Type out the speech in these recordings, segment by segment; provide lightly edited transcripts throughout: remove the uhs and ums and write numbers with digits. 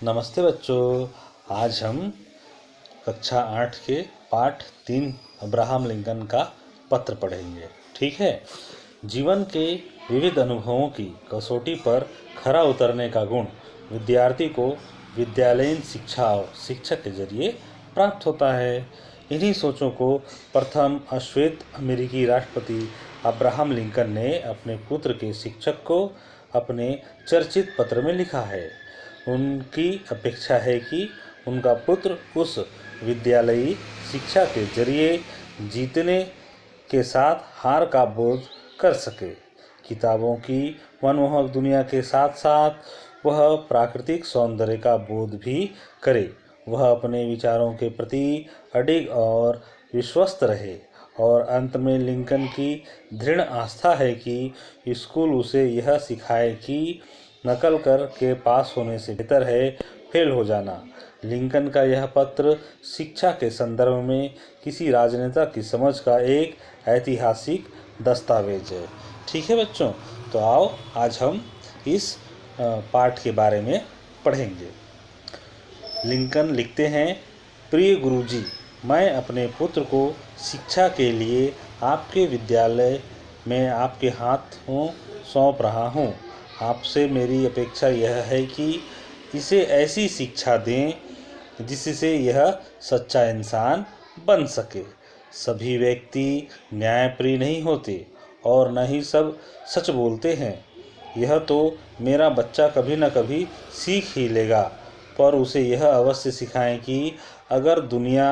नमस्ते बच्चों। आज हम कक्षा 8 के पाठ 3 अब्राहम लिंकन का पत्र पढ़ेंगे। ठीक है। जीवन के विविध अनुभवों की कसौटी पर खरा उतरने का गुण विद्यार्थी को विद्यालयीन शिक्षा और शिक्षक के जरिए प्राप्त होता है। इन्हीं सोचों को प्रथम अश्वेत अमेरिकी राष्ट्रपति अब्राहम लिंकन ने अपने पुत्र के शिक्षक को अपने चर्चित पत्र में लिखा है। उनकी अपेक्षा है कि उनका पुत्र उस विद्यालयी शिक्षा के जरिए जीतने के साथ हार का बोध कर सके। किताबों की मनमोहक दुनिया के साथ साथ वह प्राकृतिक सौंदर्य का बोध भी करे। वह अपने विचारों के प्रति अडिग और विश्वस्त रहे और अंत में लिंकन की दृढ़ आस्था है कि स्कूल उसे यह सिखाए कि नकल कर के पास होने से बेहतर है फेल हो जाना। लिंकन का यह पत्र शिक्षा के संदर्भ में किसी राजनेता की समझ का एक ऐतिहासिक दस्तावेज है। ठीक है बच्चों, तो आओ आज हम इस पाठ के बारे में पढ़ेंगे। लिंकन लिखते हैं, प्रिय गुरुजी, मैं अपने पुत्र को शिक्षा के लिए आपके विद्यालय में आपके हाथों सौंप रहा हूँ। आपसे मेरी अपेक्षा यह है कि इसे ऐसी शिक्षा दें जिससे यह सच्चा इंसान बन सके। सभी व्यक्ति न्यायप्रिय नहीं होते और न ही सब सच बोलते हैं। यह तो मेरा बच्चा कभी न कभी सीख ही लेगा, पर उसे यह अवश्य सिखाएं कि अगर दुनिया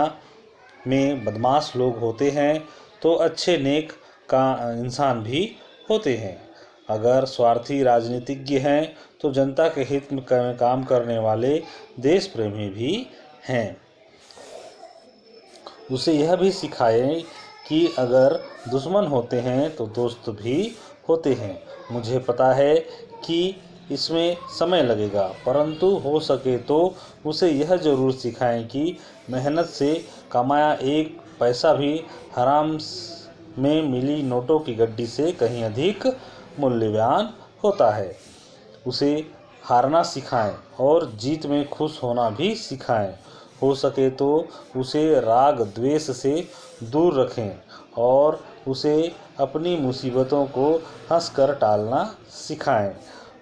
में बदमाश लोग होते हैं तो अच्छे नेक का इंसान भी होते हैं। अगर स्वार्थी राजनीतिज्ञ हैं तो जनता के हित में काम करने वाले देश प्रेमी भी हैं। उसे यह भी सिखाएं कि अगर दुश्मन होते हैं तो दोस्त भी होते हैं। मुझे पता है कि इसमें समय लगेगा, परंतु हो सके तो उसे यह जरूर सिखाएं कि मेहनत से कमाया एक पैसा भी हराम में मिली नोटों की गड्डी से कहीं अधिक मूल्यवान होता है। उसे हारना सिखाएं और जीत में खुश होना भी सिखाएं। हो सके तो उसे राग द्वेष से दूर रखें और उसे अपनी मुसीबतों को हंसकर टालना सिखाएं।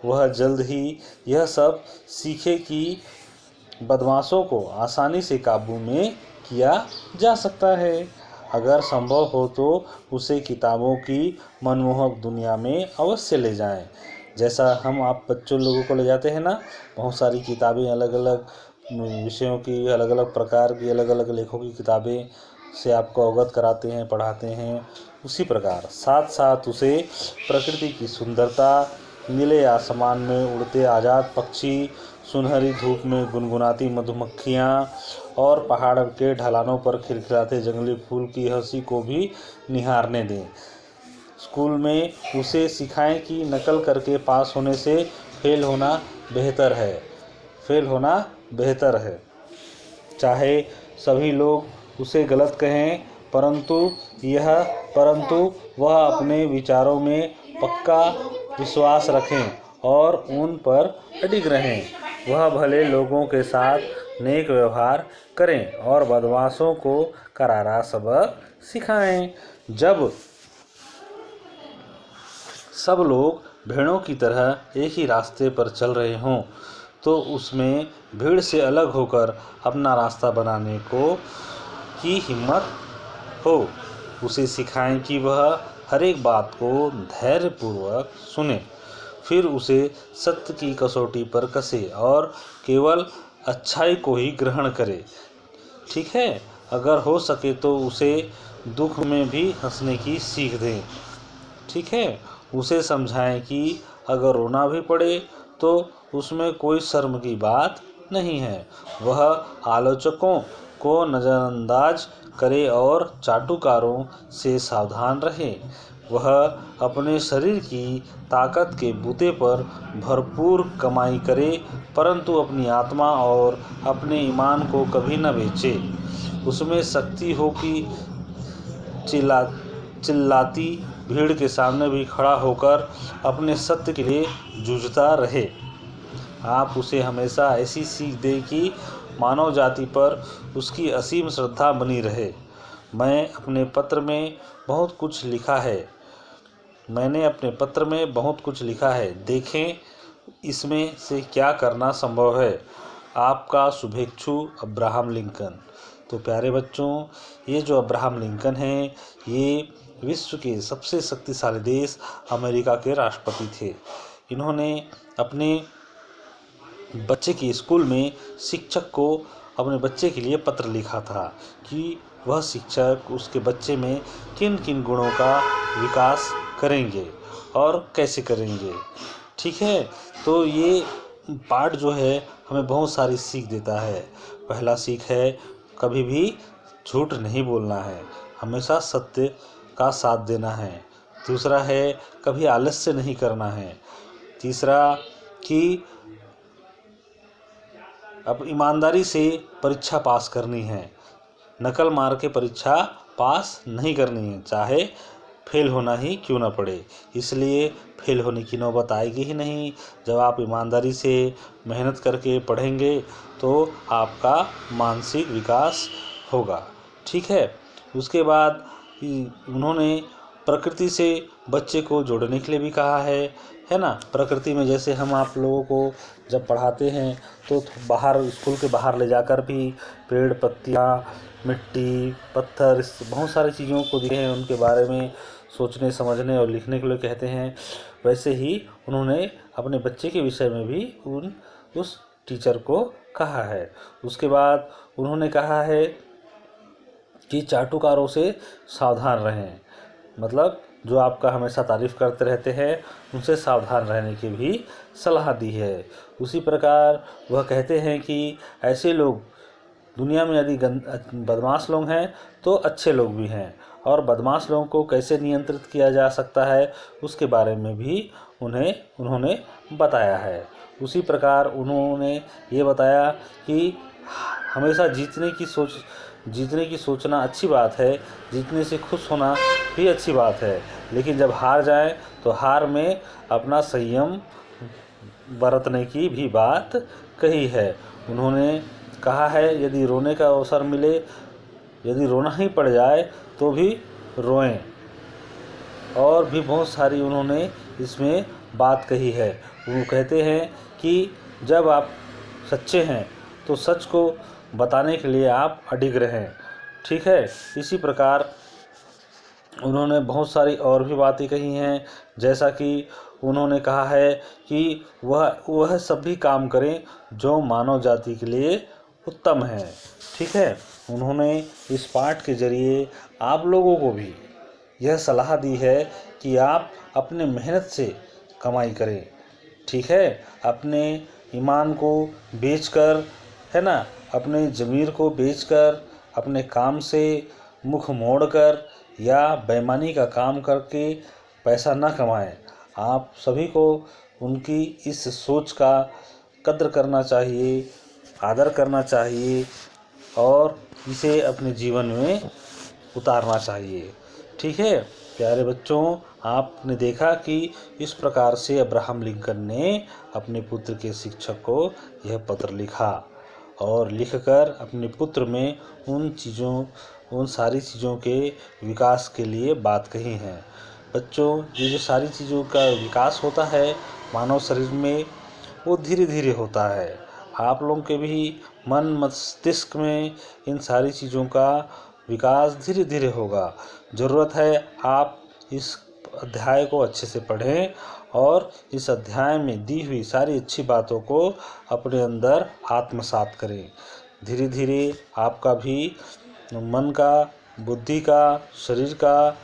वह जल्द ही यह सब सीखे कि बदमाशों को आसानी से काबू में किया जा सकता है। अगर संभव हो तो उसे किताबों की मनमोहक दुनिया में अवश्य ले जाएं। जैसा हम आप बच्चों लोगों को ले जाते हैं ना, बहुत सारी किताबें अलग अलग विषयों की, अलग अलग प्रकार की, अलग अलग लेखों की किताबें से आपको अवगत कराते हैं, पढ़ाते हैं। उसी प्रकार साथ साथ उसे प्रकृति की सुंदरता, नीले आसमान में उड़ते आज़ाद पक्षी, सुनहरी धूप में गुनगुनाती मधुमक्खियाँ और पहाड़ के ढलानों पर खिलखिलाते जंगली फूल की हंसी को भी निहारने दें। स्कूल में उसे सिखाएं कि नकल करके पास होने से फेल होना बेहतर है। चाहे सभी लोग उसे गलत कहें, परंतु वह अपने विचारों में पक्का विश्वास रखें और उन पर अडिग रहें। वह भले लोगों के साथ नेक व्यवहार करें और बदमाशों को करारा सबक सिखाएं। जब सब लोग भेड़ों की तरह एक ही रास्ते पर चल रहे हों तो उसमें भीड़ से अलग होकर अपना रास्ता बनाने की हिम्मत हो। उसे सिखाएं कि वह हर एक बात को धैर्यपूर्वक सुने, फिर उसे सत्य की कसौटी पर कसे और केवल अच्छाई को ही ग्रहण करे। ठीक है। अगर हो सके तो उसे दुख में भी हंसने की सीख दें। ठीक है। उसे समझाएं कि अगर रोना भी पड़े तो उसमें कोई शर्म की बात नहीं है। वह आलोचकों को नज़रअंदाज करे और चाटुकारों से सावधान रहे। वह अपने शरीर की ताकत के बूते पर भरपूर कमाई करे, परंतु अपनी आत्मा और अपने ईमान को कभी न बेचे। उसमें शक्ति हो कि चिल्लाती भीड़ के सामने भी खड़ा होकर अपने सत्य के लिए जूझता रहे। आप उसे हमेशा ऐसी सीख दें कि मानव जाति पर उसकी असीम श्रद्धा बनी रहे। मैंने अपने पत्र में बहुत कुछ लिखा है, देखें इसमें से क्या करना संभव है। आपका शुभेच्छु अब्राहम लिंकन। तो प्यारे बच्चों, ये जो अब्राहम लिंकन हैं, ये विश्व के सबसे शक्तिशाली देश अमेरिका के राष्ट्रपति थे। इन्होंने अपने बच्चे के स्कूल में शिक्षक को अपने बच्चे के लिए पत्र लिखा था कि वह शिक्षक उसके बच्चे में किन किन गुणों का विकास करेंगे और कैसे करेंगे। ठीक है, तो ये पाठ जो है हमें बहुत सारी सीख देता है। पहला सीख है, कभी भी झूठ नहीं बोलना है, हमेशा सत्य का साथ देना है। दूसरा है, कभी आलस्य नहीं करना है। तीसरा कि अब ईमानदारी से परीक्षा पास करनी है, नकल मार के परीक्षा पास नहीं करनी है, चाहे फेल होना ही क्यों ना पड़े। इसलिए फेल होने की नौबत आएगी ही नहीं। जब आप ईमानदारी से मेहनत करके पढ़ेंगे तो आपका मानसिक विकास होगा। ठीक है, उसके बाद उन्होंने प्रकृति से बच्चे को जोड़ने के लिए भी कहा है ना। प्रकृति में जैसे हम आप लोगों को जब पढ़ाते हैं तो बाहर, स्कूल के बाहर ले जाकर भी पेड़, पत्तियाँ, मिट्टी, पत्थर, इस बहुत सारी चीज़ों को दिए हैं, उनके बारे में सोचने, समझने और लिखने के लिए कहते हैं। वैसे ही उन्होंने अपने बच्चे के विषय में भी उस टीचर को कहा है। उसके बाद उन्होंने कहा है कि चाटुकारों से सावधान रहें, मतलब जो आपका हमेशा तारीफ़ करते रहते हैं उनसे सावधान रहने की भी सलाह दी है। उसी प्रकार वह कहते हैं कि ऐसे लोग दुनिया में यदि बदमाश लोग हैं तो अच्छे लोग भी हैं, और बदमाश लोगों को कैसे नियंत्रित किया जा सकता है उसके बारे में भी उन्होंने बताया है। उसी प्रकार उन्होंने ये बताया कि हमेशा जीतने की सोचना अच्छी बात है, जीतने से खुश होना भी अच्छी बात है, लेकिन जब हार जाए तो हार में अपना संयम बरतने की भी बात कही है। उन्होंने कहा है, यदि रोने का अवसर मिले, यदि रोना ही पड़ जाए तो भी रोएं, और भी बहुत सारी उन्होंने इसमें बात कही है। वो कहते हैं कि जब आप सच्चे हैं तो सच को बताने के लिए आप अडिग रहें। ठीक है, इसी प्रकार उन्होंने बहुत सारी और भी बातें कही हैं, जैसा कि उन्होंने कहा है कि वह सभी काम करें जो मानव जाति के लिए उत्तम है। ठीक है, उन्होंने इस पाठ के जरिए आप लोगों को भी यह सलाह दी है कि आप अपने मेहनत से कमाई करें। ठीक है, अपने ईमान को बेचकर, है ना, अपने ज़मीर को बेचकर, अपने काम से मुख मोड़कर या बेईमानी का काम करके पैसा न कमाएं। आप सभी को उनकी इस सोच का कद्र करना चाहिए, आदर करना चाहिए और इसे अपने जीवन में उतारना चाहिए। ठीक है प्यारे बच्चों, आपने देखा कि इस प्रकार से अब्राहम लिंकन ने अपने पुत्र के शिक्षक को यह पत्र लिखा और लिखकर अपने पुत्र में उन सारी चीज़ों के विकास के लिए बात कही है। बच्चों, ये जो सारी चीज़ों का विकास होता है मानव शरीर में, वो धीरे धीरे होता है। आप लोगों के भी मन मस्तिष्क में इन सारी चीज़ों का विकास धीरे धीरे होगा। ज़रूरत है आप इस अध्याय को अच्छे से पढ़ें और इस अध्याय में दी हुई सारी अच्छी बातों को अपने अंदर आत्मसात करें। धीरे धीरे आपका भी मन का, बुद्धि का, शरीर का,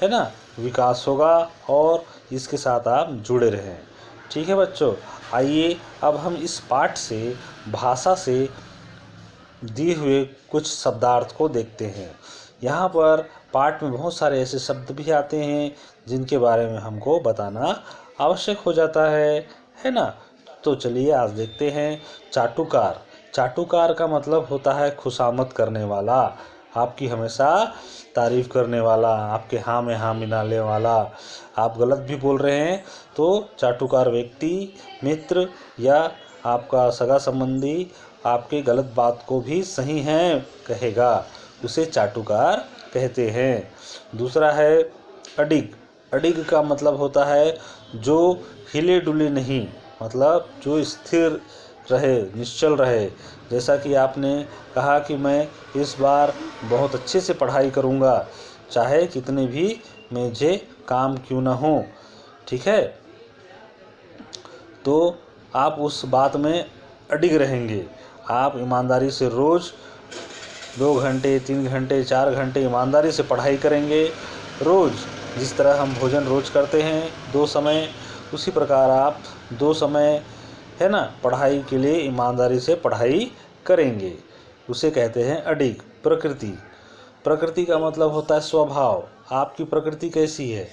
है ना, विकास होगा और इसके साथ आप जुड़े रहें। ठीक है बच्चों, आइए अब हम इस पाठ से, भाषा से दिए हुए कुछ शब्दार्थ को देखते हैं। यहाँ पर पाठ में बहुत सारे ऐसे शब्द भी आते हैं जिनके बारे में हमको बताना आवश्यक हो जाता है ना। तो चलिए आज देखते हैं। चाटुकार। चाटुकार का मतलब होता है खुशामद करने वाला, आपकी हमेशा तारीफ़ करने वाला, आपके हाँ में हाँ मिलाने वाला। आप गलत भी बोल रहे हैं तो चाटुकार व्यक्ति, मित्र या आपका सगा संबंधी आपके गलत बात को भी सही है कहेगा, उसे चाटुकार कहते हैं। दूसरा है अडिग। अडिग का मतलब होता है जो हिले डुले नहीं, मतलब जो स्थिर रहे, निश्चल रहे। जैसा कि आपने कहा कि मैं इस बार बहुत अच्छे से पढ़ाई करूँगा, चाहे कितने भी मुझे काम क्यों ना हो, ठीक है। तो आप उस बात में अडिग रहेंगे। आप ईमानदारी से रोज़ 2 घंटे 3 घंटे 4 घंटे ईमानदारी से पढ़ाई करेंगे। रोज़ जिस तरह हम भोजन रोज़ करते हैं 2 समय, उसी प्रकार आप 2 समय है ना पढ़ाई के लिए ईमानदारी से पढ़ाई करेंगे, उसे कहते हैं अडिग। प्रकृति। प्रकृति का मतलब होता है स्वभाव। आपकी प्रकृति कैसी है,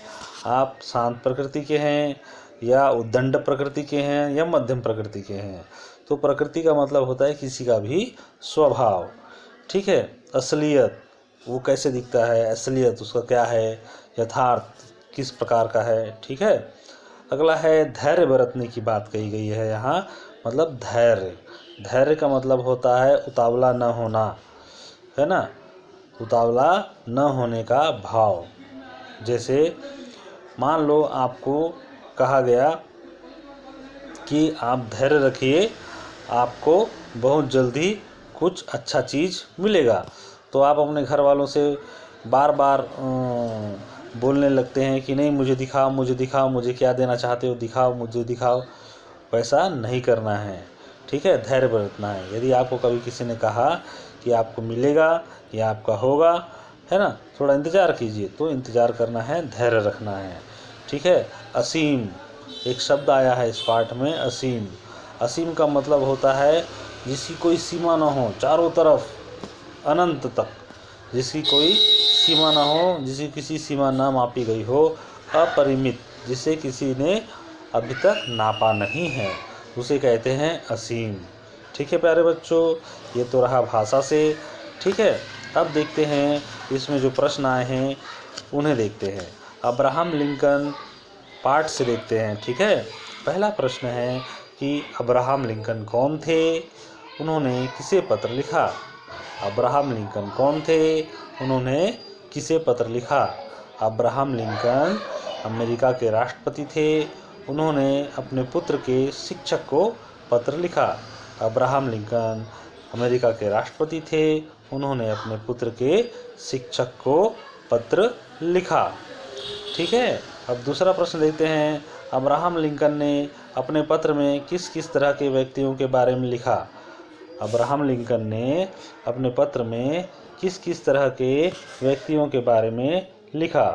आप शांत प्रकृति के हैं या उद्दंड प्रकृति के हैं या मध्यम प्रकृति के हैं। तो प्रकृति का मतलब होता है किसी का भी स्वभाव, ठीक है। असलियत, वो कैसे दिखता है, असलियत उसका क्या है, यथार्थ किस प्रकार का है, ठीक है। अगला है धैर्य बरतने की बात कही गई है यहाँ, मतलब धैर्य। धैर्य का मतलब होता है उतावला न होना, है ना, उतावला न होने का भाव। जैसे मान लो आपको कहा गया कि आप धैर्य रखिए, आपको बहुत जल्दी कुछ अच्छा चीज़ मिलेगा, तो आप अपने घर वालों से बार बार बोलने लगते हैं कि नहीं मुझे दिखाओ, मुझे दिखाओ, मुझे क्या देना चाहते हो दिखाओ, मुझे दिखाओ। वैसा नहीं करना है, ठीक है, धैर्य बरतना है। यदि आपको कभी किसी ने कहा कि आपको मिलेगा या आपका होगा, है ना, थोड़ा इंतज़ार कीजिए, तो इंतज़ार करना है, धैर्य रखना है, ठीक है। असीम, एक शब्द आया है इस पाठ में, असीम। असीम का मतलब होता है जिसकी कोई सीमा ना हो, चारों तरफ अनंत तक, जिसकी कोई सीमा ना हो, जिसकी किसी सीमा ना मापी गई हो। अपरिमित, जिसे किसी ने अभी तक नापा नहीं है, उसे कहते हैं असीम, ठीक है प्यारे बच्चों। ये तो रहा भाषा से, ठीक है। अब देखते हैं इसमें जो प्रश्न आए हैं उन्हें देखते हैं। अब्राहम लिंकन पाठ से देखते हैं, ठीक है। पहला प्रश्न है कि अब्राहम लिंकन कौन थे, उन्होंने किसे पत्र लिखा। अब्राहम लिंकन कौन थे, उन्होंने किसे पत्र लिखा। अब्राहम लिंकन अमेरिका के राष्ट्रपति थे, उन्होंने अपने पुत्र के शिक्षक को पत्र लिखा। अब्राहम लिंकन अमेरिका के राष्ट्रपति थे, उन्होंने अपने पुत्र के शिक्षक को पत्र लिखा, ठीक है। अब दूसरा प्रश्न देखते हैं। अब्राहम लिंकन ने अपने पत्र में किस किस तरह के व्यक्तियों के बारे में लिखा। अब्राहम लिंकन ने अपने पत्र में किस किस तरह के व्यक्तियों के बारे में लिखा।